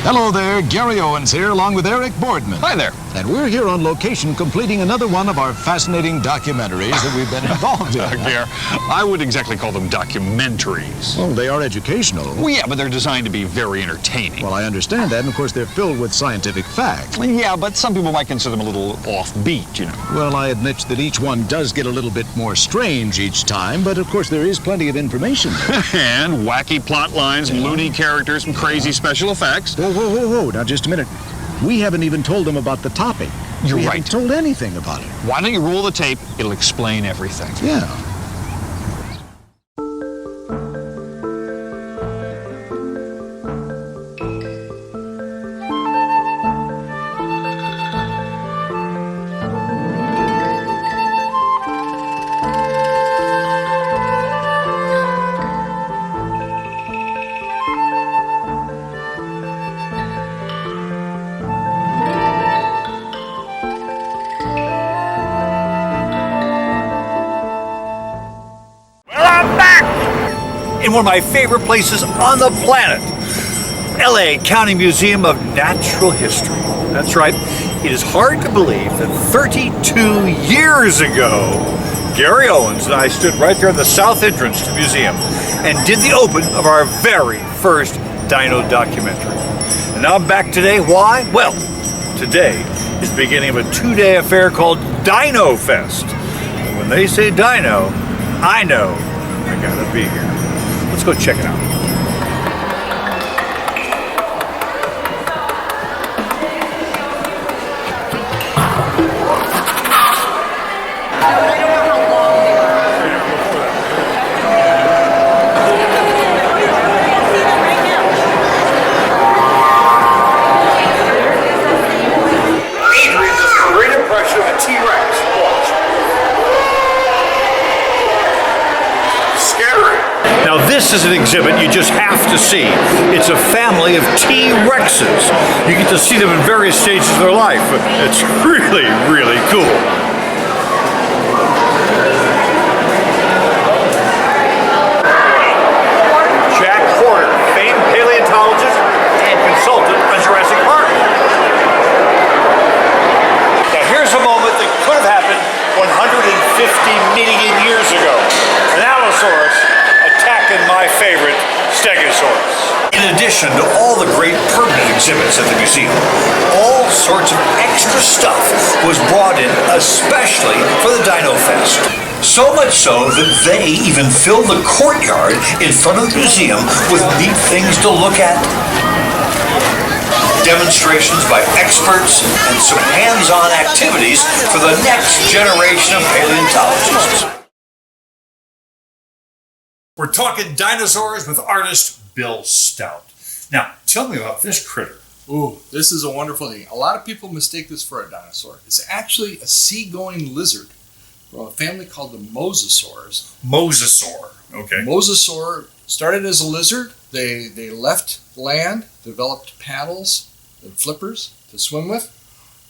Hello there, Gary Owens here, along with Eric Boardman. Hi there. And we're here on location completing another one of our fascinating documentaries that we've been involved in. Gary, I wouldn't exactly call them documentaries. Well, they are educational. Well, yeah, but they're designed to be very entertaining. Well, I understand that, and of course they're filled with scientific facts. Yeah, but some people might consider them a little offbeat, you know. Well, I admit that each one does get a little bit more strange each time, but of course there is plenty of information. And wacky plot lines, loony characters, and crazy special effects. Whoa, whoa, whoa, whoa. Now, just a minute. We haven't even told them about the topic. You're we right. haven't told anything about it. Why don't you roll the tape? It'll explain everything. Yeah. In one of my favorite places on the planet, LA County Museum of Natural History. That's right, it is hard to believe that 32 years ago, Gary Owens and I stood right there at the south entrance to the museum and did the open of our very first dino documentary. And now I'm back today. Why? Well, today is the beginning of a 2-day affair called Dino Fest. And when they say dino, I know I gotta be here. Let's go check it out. Adrian, this is a great impression of a T-Rex. Watch. Scary. Now this is an exhibit you just have to see. It's a family of T-Rexes. You get to see them in various stages of their life. It's really, really cool. Jack Horner, famed paleontologist and consultant on Jurassic Park. Now here's a moment that could have happened 150 million years ago. An Allosaurus attacking my favorite Stegosaurus. In addition to all the great permanent exhibits at the museum, all sorts of extra stuff was brought in especially for the Dino Fest. So much so that they even filled the courtyard in front of the museum with neat things to look at, demonstrations by experts, and some hands-on activities for the next generation of paleontologists. We're talking dinosaurs with artist Bill Stout. Now, tell me about this critter. Ooh, this is a wonderful thing. A lot of people mistake this for a dinosaur. It's actually a sea-going lizard from a family called the mosasaurs. Mosasaur. Okay. Mosasaur started as a lizard. They left land, developed paddles and flippers to swim with,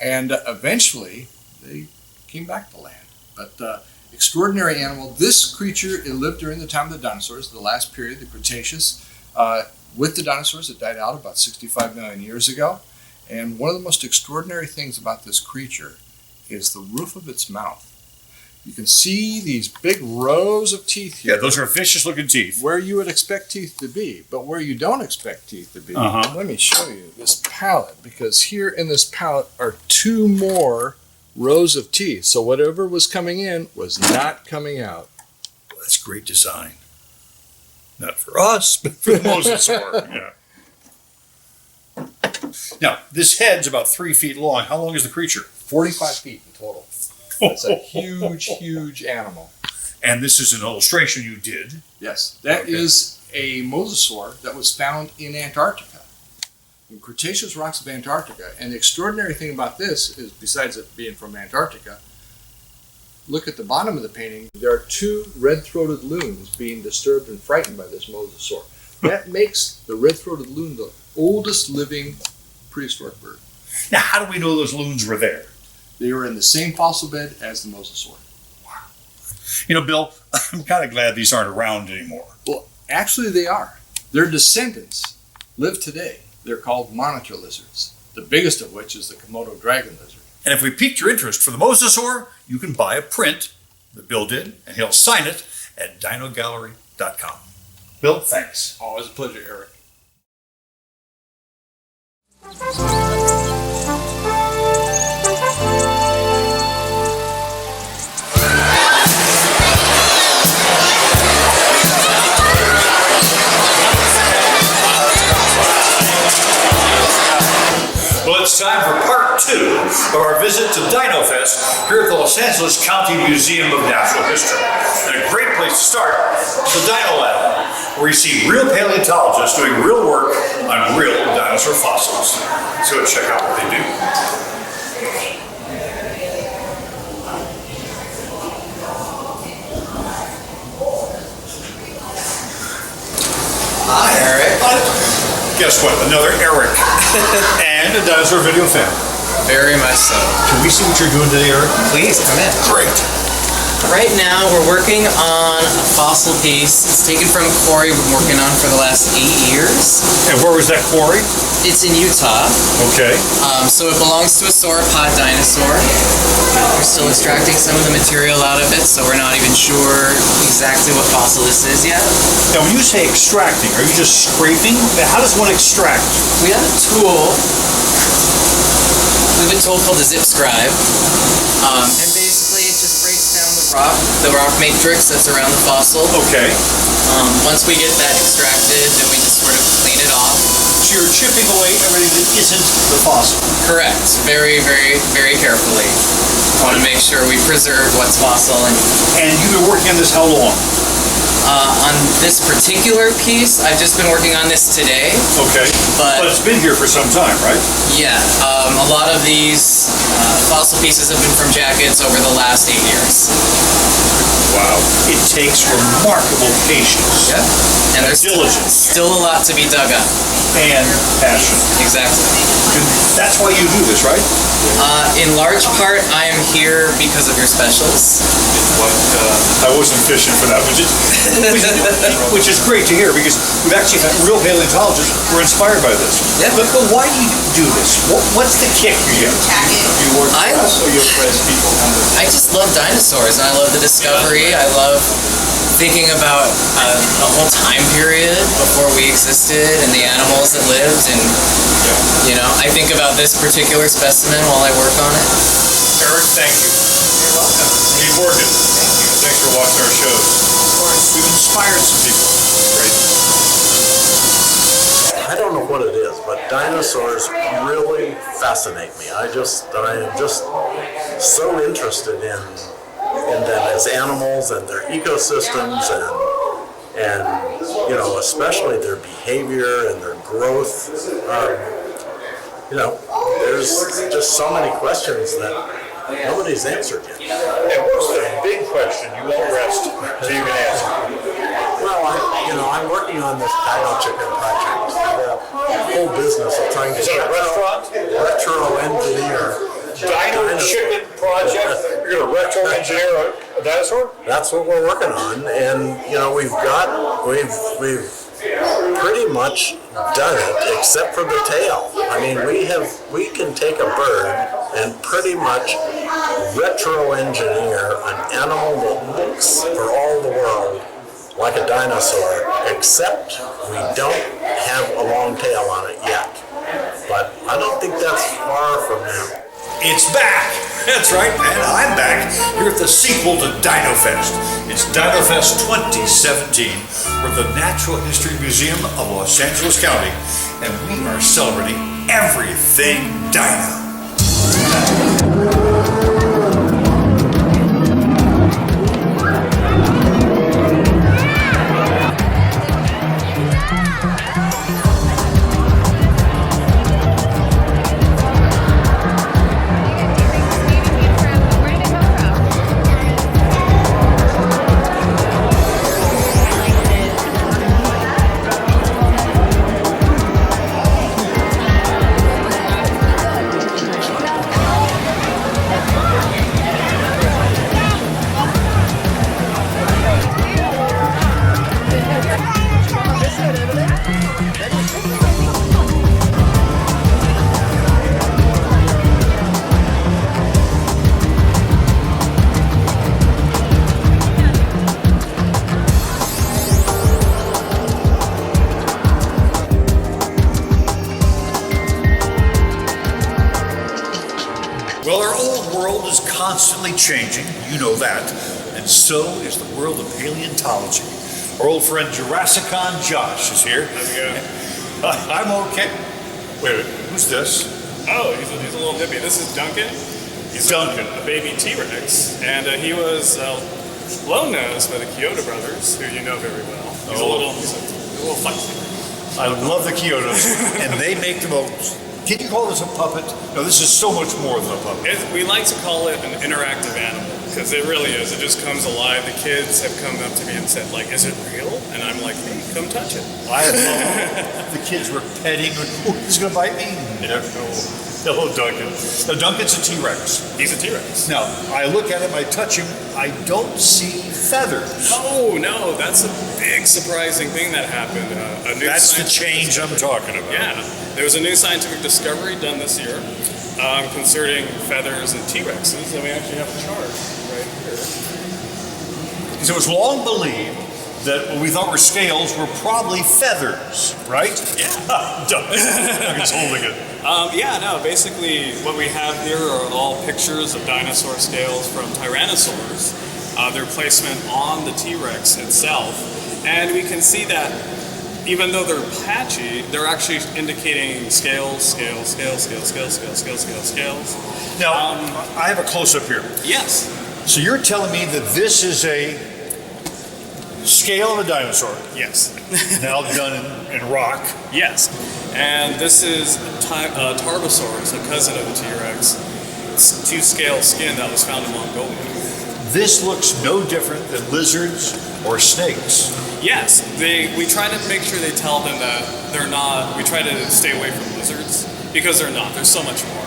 and eventually they came back to land. But extraordinary animal. This creature, it lived during the time of the dinosaurs, the last period, the Cretaceous. With the dinosaurs, it died out about 65 million years ago. And one of the most extraordinary things about this creature is the roof of its mouth. You can see these big rows of teeth here. Yeah, those are vicious-looking teeth. Where you would expect teeth to be, but where you don't expect teeth to be. Let me show you this palate, because here in this palate are 2 more rows of teeth. So whatever was coming in was not coming out. Well, that's great design. Not for us, but for the mosasaur. Yeah. Now, this head's about 3 feet long. How long is the creature? 45 feet in total. It's a huge, huge animal. And this is an illustration you did. Yes, that is a mosasaur that was found in Antarctica, in Cretaceous rocks of Antarctica. And the extraordinary thing about this is, besides it being from Antarctica, look at the bottom of the painting. There are 2 red-throated loons being disturbed and frightened by this mosasaur. That makes the red-throated loon the oldest living prehistoric bird. Now, how do we know those loons were there? They were in the same fossil bed as the mosasaur. Wow. You know, Bill, I'm kind of glad these aren't around anymore. Well, actually they are. Their descendants live today they're called monitor lizards, the biggest of which is the Komodo dragon lizard. And if we piqued your interest for the mosasaur, you can buy a print that Bill did, and he'll sign it at dinogallery.com. Bill, thanks. Always a pleasure, Eric. Well, it's time for part 2 of our visit to DinoFest here at the Los Angeles County Museum of Natural History. And a great place to start is the Dino Lab, where you see real paleontologists doing real work on real dinosaur fossils. So let's check out what they do. Hi, Eric. Guess what? Another Eric. And a dinosaur video fan. Very much so. Can we see what you're doing today, Eric? Please come in. Great. Right now, we're working on a fossil piece. It's taken from a quarry we've been working on for the last 8 years. And where was that quarry? It's in Utah. Okay. So it belongs to a sauropod dinosaur. We're still extracting some of the material out of it, so we're not even sure exactly what fossil this is yet. Now, when you say extracting, are you just scraping? How does one extract? We have a tool. We have a tool called the zip scribe. And basically it just breaks down the rock matrix that's around the fossil. Okay. Once we get that extracted, then we just sort of clean it off. So you're chipping away everything that isn't the fossil. Correct. Very, very, very carefully. Want to make sure we preserve what's fossil. And you've been working on this how long? On this particular piece, I've just been working on this today. Okay. But it's been here for some time, right? Yeah. A lot of these fossil pieces have been from jackets over the last 8 years. Wow. It takes remarkable patience. Yep. And there's diligence. Still a lot to be dug up. And passion. Exactly. That's why you do this, right? In large part, I am here because of your specials. I wasn't fishing for that, which is great to hear, because we've actually had real paleontologists who are inspired by this. Yeah. But why do you do this? What's the kick you get? You work I just love dinosaurs, and I love the discovery. I love thinking about a whole time period before we existed and the animals that lived, and I think about this particular specimen while I work on it. Eric, thank you. You're welcome. Keep working. Thank you. Thanks for watching our shows. Of course. We've inspired some people. Great. I don't know what it is, but dinosaurs really fascinate me. I am just so interested in them as animals and their ecosystems and especially their behavior and their growth. There's just so many questions that nobody's answered yet. And what's the big question you won't rest till you can answer? Well, I'm working on this Dino Chicken project. The whole business of trying to retro-engineer Dino Chicken project? You're going to retro-engineer a dinosaur? That's what we're working on, and we've pretty much done it, except for the tail. I mean, we can take a bird and pretty much retro-engineer an animal that looks for all the world like a dinosaur, except we don't have a long tail on it yet. But I don't think that's far from now. It's back! That's right, and I'm back here at the sequel to DinoFest. It's DinoFest 2017. We're the Natural History Museum of Los Angeles County, and we are celebrating everything dino. is constantly changing, you know that, and so is the world of paleontology. Our old friend Jurassicon Josh is here. How's it going? I'm okay. Wait, who's this? Oh, he's a little hippie. This is Duncan. He's Duncan. a baby T-Rex, and he was loan noticed by the Kyoto brothers, who you know very well. He's a little feisty. I love the Kyotos, and they make the most. Can you call this a puppet? No, this is so much more than a puppet. We like to call it an interactive animal, because it really is. It just comes alive. The kids have come up to me and said, like, is it real? And I'm like, hey, come touch it. I love the kids were petting. Oh, he's going to bite me? Yeah. Hello, Duncan. Now, Duncan's a T-Rex. He's a T-Rex. Now, I look at him, I touch him, I don't see feathers. Oh, no, that's a big surprising thing that happened. That's the change I'm talking about. Yeah, there was a new scientific discovery done this year concerning feathers and T-Rexes, and we actually have a chart right here. Because it was long believed that what we thought were scales were probably feathers, right? Yeah. Duncan's holding it. Basically what we have here are all pictures of dinosaur scales from tyrannosaurs, their placement on the T-Rex itself, and we can see that even though they're patchy, they're actually indicating scales. Now, I have a close-up here. Yes. So you're telling me that this is a scale of a dinosaur, Yes. now done in rock. Yes. And this is Tarbosaurus, a cousin of the T-Rex. It's 2-scale skin that was found in Mongolia. This looks no different than lizards or snakes. Yes, we try to make sure they tell them that they're not. We try to stay away from lizards because they're not. There's so much more.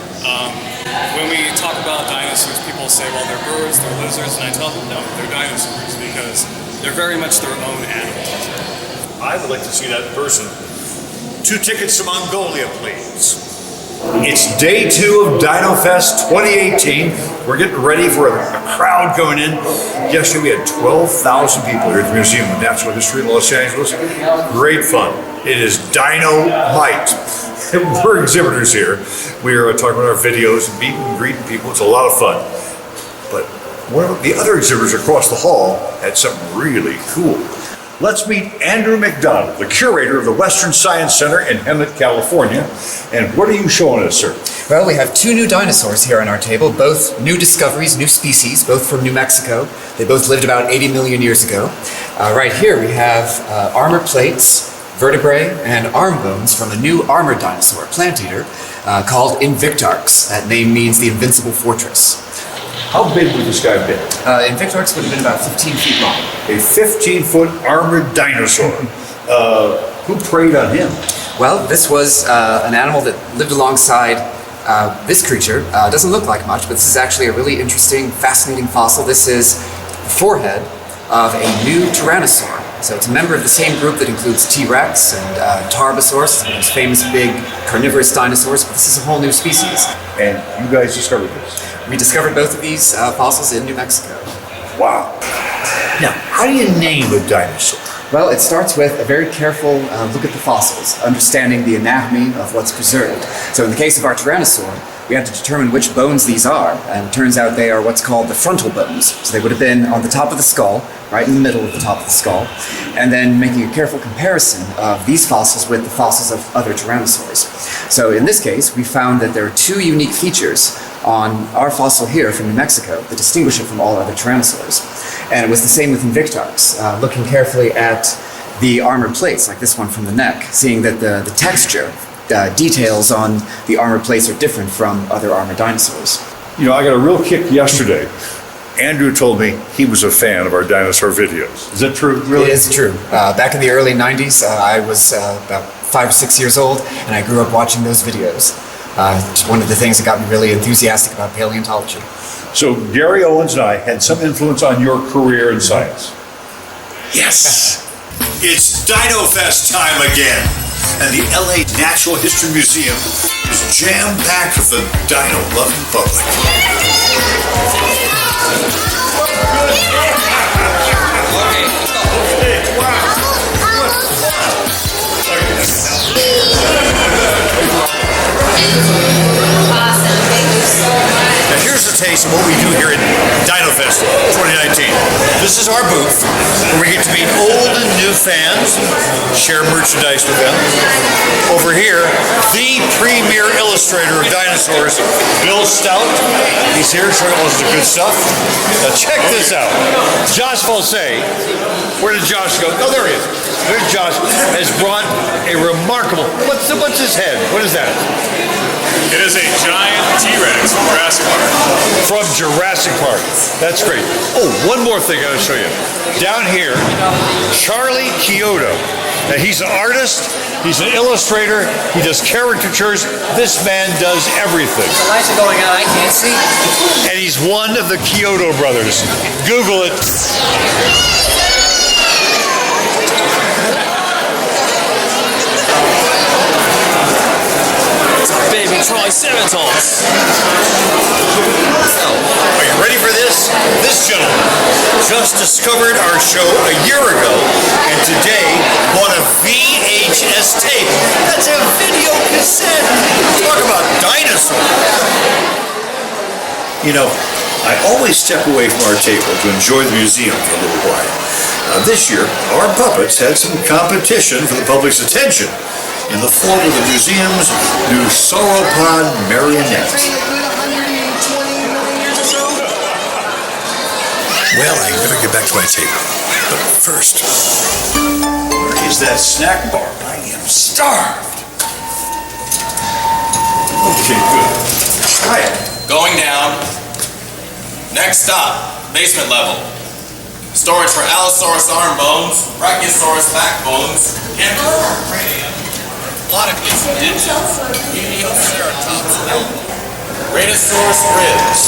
When we talk about dinosaurs, people say, well, they're birds, they're lizards, and I tell them, no, they're dinosaurs because they're very much their own animal. I would like to see that in person. 2 tickets to Mongolia, please. It's day 2 of DinoFest 2018. We're getting ready for a crowd going in. Yesterday we had 12,000 people here at the Museum of Natural History in Los Angeles. Great fun. It is Dynamite. We're exhibitors here. We are talking about our videos and meeting and greeting people. It's a lot of fun. But one of the other exhibitors across the hall had something really cool. Let's meet Andrew McDonald, the curator of the Western Science Center in Hemet, California. And what are you showing us, sir? Well, we have 2 new dinosaurs here on our table, both new discoveries, new species, both from New Mexico. They both lived about 80 million years ago. Right here we have armor plates, vertebrae, and arm bones from a new armored dinosaur, plant eater, called Invictarx. That name means the invincible fortress. How big would this guy be? Invictarx would have been about 15 feet long. A 15-foot armored dinosaur. Who preyed on him? Well, this was an animal that lived alongside this creature. Doesn't look like much, but this is actually a really interesting, fascinating fossil. This is the forehead of a new tyrannosaur. So it's a member of the same group that includes T-Rex and Tarbosaurus, those famous big carnivorous dinosaurs, but this is a whole new species. And you guys discovered this? We discovered both of these fossils in New Mexico. Wow. Now, how do you name a dinosaur? Well, it starts with a very careful look at the fossils, understanding the anatomy of what's preserved. So in the case of our tyrannosaur, we had to determine which bones these are, and it turns out they are what's called the frontal bones. So they would have been on the top of the skull, right in the middle of the top of the skull, and then making a careful comparison of these fossils with the fossils of other tyrannosaurs. So in this case, we found that there are 2 unique features on our fossil here from New Mexico that distinguish it from all other tyrannosaurs. And it was the same with Invictarx, looking carefully at the armor plates, like this one from the neck, seeing that the texture, details on the armor plates are different from other armored dinosaurs. You know, I got a real kick yesterday. Andrew told me he was a fan of our dinosaur videos. Is that true? Really? It is true. Back in the early 90s, I was about 5 or 6 years old, and I grew up watching those videos. It's one of the things that got me really enthusiastic about paleontology. So Gary Owens and I had some influence on your career in science. Yes! It's DinoFest time again, and the LA Natural History Museum is jam-packed with the dino-loving public. Awesome, thank you so much. Now here's the taste of what we do here at Dino Fest 2019. This is our booth where we get to meet old and new fans, share merchandise with them. Over here, the premier illustrator of dinosaurs, Bill Stout. He's here showing all the good stuff. Now check this out. Josh Fosse. Where did Josh go? Oh, there he is. There's Josh. Has brought a remarkable. What's his head? What is that? It is a giant T-Rex from Jurassic Park. From Jurassic Park. That's great. Oh, one more thing I gotta show you. Down here, Charlie Kyoto. Now, he's an artist, he's an illustrator, he does caricatures. This man does everything. The lights are going out, I can't see. And he's one of the Kyoto brothers. Google it. Baby Triceratops. Are you ready for this? This gentleman just discovered our show a year ago, and today bought a VHS tape. That's a video cassette. Talk about dinosaurs. You know, I always step away from our table to enjoy the museum for a little while. This year, our puppets had some competition for the public's attention in the form of the museum's new sauropod marionette. Well, I better get back to my table. But first, where is that snack bar? I am starved. Okay, good. Try it. Going down. Next stop, basement level. Storage for Allosaurus arm bones, Brachiosaurus backbones, and cranium. Platypus Helioceratops elbow, Rhedosaurus ribs,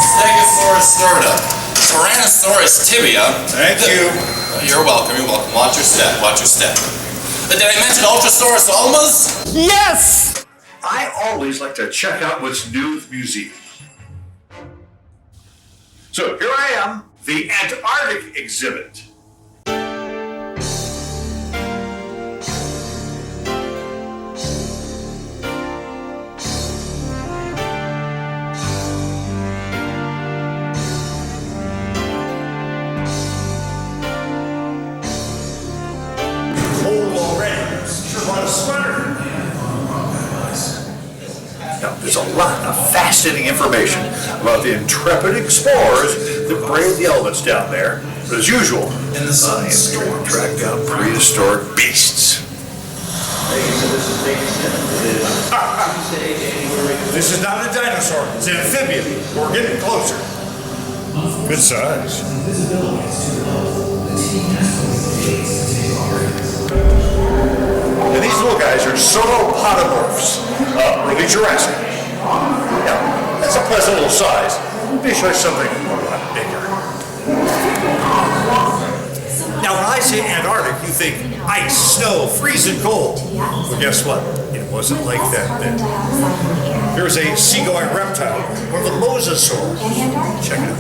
Stegosaurus sternum, Tyrannosaurus tibia. Thank you. You're welcome, you're welcome. Watch your step, watch your step. But did I mention Ultrasaurus ulmas? Yes! I always like to check out what's new at the museum. So here I am, the Antarctic exhibit. Now, there's a lot of fascinating information about the intrepid explorers that braved the elements down there. But as usual, I am trying to track down prehistoric beasts. This is not a dinosaur, it's an amphibian. We're getting closer. Good size. And these little guys are sauropodomorphs, early Jurassic. Now, that's a pleasant little size. Let me show you something a lot bigger. Now, when I say Antarctic, you think ice, snow, freezing cold. Well, guess what? It wasn't like that then. Here's a seagoing reptile, one of the mosasaurs. Check it out.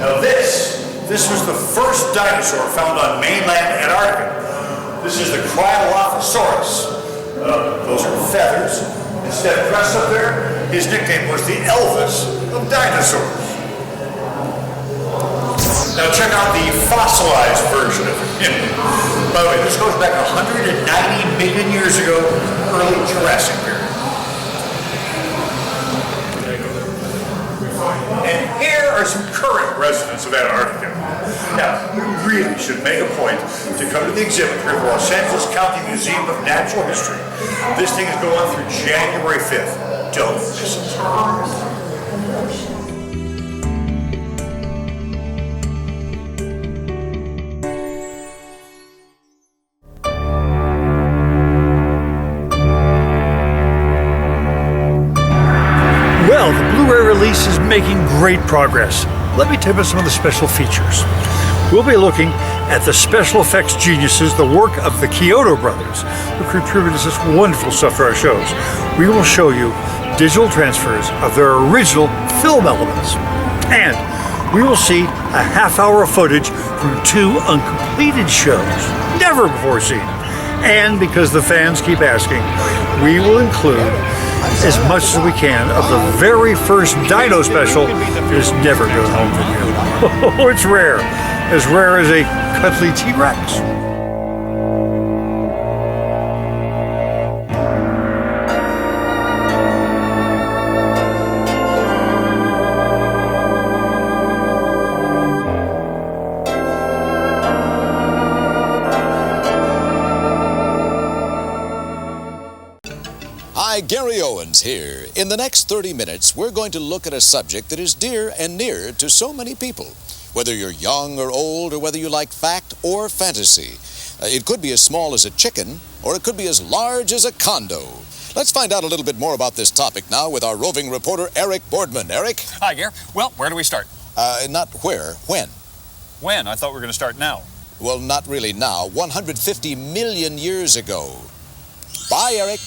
Now this was the first dinosaur found on mainland Antarctica. This is the Cryolophosaurus. Those are feathers. Instead of crest up there, his nickname was the Elvis of dinosaurs. Now check out the fossilized version of him. By the way, this goes back 190 million years ago, early Jurassic period. And here are some current residents of Antarctica. Now, you really should make a point to come to the exhibit here at the Los Angeles County Museum of Natural History. This thing is going on through January 5th. Don't miss it. Well, the Blu-ray release is making great progress. Let me tell you about some of the special features. We'll be looking at the special effects geniuses, the work of the Kyoto brothers, who contributed such wonderful stuff to our shows. We will show you digital transfers of their original film elements. And we will see a half hour of footage from 2 uncompleted shows, never before seen. And because the fans keep asking, we will include as much as we can of the very first Dino special that is never going home from you. It's rare as a cuddly T-Rex. Hi, Gary Owens here. In the next 30 minutes, we're going to look at a subject that is dear and near to so many people. Whether you're young or old, or whether you like fact or fantasy. It could be as small as a chicken, or it could be as large as a condo. Let's find out a little bit more about this topic now with our roving reporter, Eric Boardman. Eric? Hi, Gare. Well, where do we start? Not where, when? When? I thought we were going to start now. Well, not really now. 150 million years ago. Bye, Eric.